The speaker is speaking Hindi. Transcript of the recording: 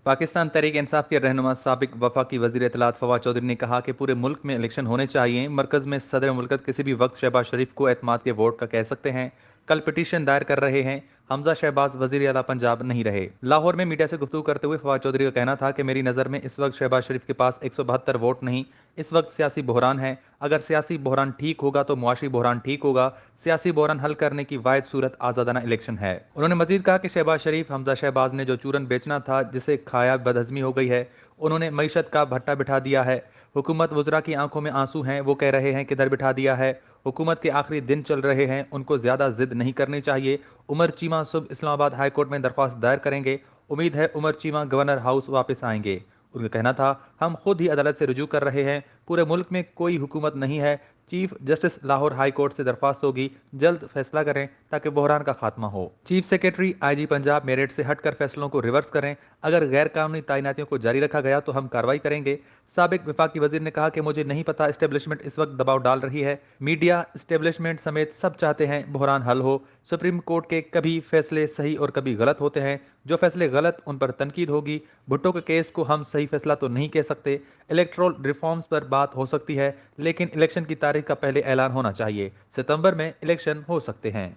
पाकिस्तान तहरीक-ए-इंसाफ के रहनुमा साबिक वफाकी वज़ीर इत्तलात फवाद चौधरी ने कहा कि पूरे मुल्क में इलेक्शन होने चाहिए। मरकज़ में सदर मुल्कत किसी भी वक्त शहबाज शरीफ को एतमाद के वोट का कह सकते हैं। कल पिटीशन दायर कर रहे हैं। हमजा शहबाज वज़ीर आला पंजाब नहीं रहे। लाहौर में मीडिया से गुफ्तगू करते हुए फवाद चौधरी का कहना था कि मेरी नज़र में इस वक्त शहबाज शरीफ के पास 172 वोट नहीं, इस वक्त सियासी बहरान है। अगर सियासी बहरान ठीक होगा तो मुआशी बहरान ठीक होगा। सियासी बहरान हल करने की वाहिद सूरत आज़ादाना इलेक्शन है। उन्होंने मजीद कहा कि शहबाज शरीफ, हमजा शहबाज ने जो चूरन बेचना था, जिसे खाया बदहजमी हो गई है, उन्होंने मईशत का भट्टा बिठा दिया है। हुकूमत वज़रा की आंखों में आंसू हैं, वो कह रहे हैं किधर बिठा दिया है। हुकूमत के आखिरी दिन चल रहे हैं, उनको ज़्यादा जिद नहीं करनी चाहिए। उमर चीमा सुबह इस्लामाबाद हाई कोर्ट में दरख्वास्त दायर करेंगे। उम्मीद है उमर चीमा गवर्नर हाउस वापस आएंगे। उनका कहना था, हम खुद ही अदालत से रुजू कर रहे हैं। पूरे मुल्क में कोई हुकूमत नहीं है। Chief justice Lahore high court से दरख्वास्त होगी, जल्द फैसला करें ताकि बहरान का खात्मा हो। Chief secretary IG Punjab merit से हटकर फैसलों को रिवर्स करें। अगर गैर कानूनी तैनातियों को जारी रखा गया तो हम कार्रवाई करेंगे। साबिक विफाकी वजीर ने कहा कि मुझे नहीं पता इस्टेब्लिशमेंट इस वक्त दबाव डाल रही है। मीडिया, इस्टेब्लिशमेंट समेत सब चाहते हैं बहरान हल हो। सुप्रीम कोर्ट के कभी फैसले सही और कभी गलत होते हैं। जो फैसले गलत, उन पर तनकीद होगी। भुट्टो के केस को हम सही फैसला तो नहीं कह सकते। इलेक्ट्रोल रिफॉर्म्स पर बात हो सकती है, लेकिन इलेक्शन की तारीख का पहले ऐलान होना चाहिए। सितंबर में इलेक्शन हो सकते हैं।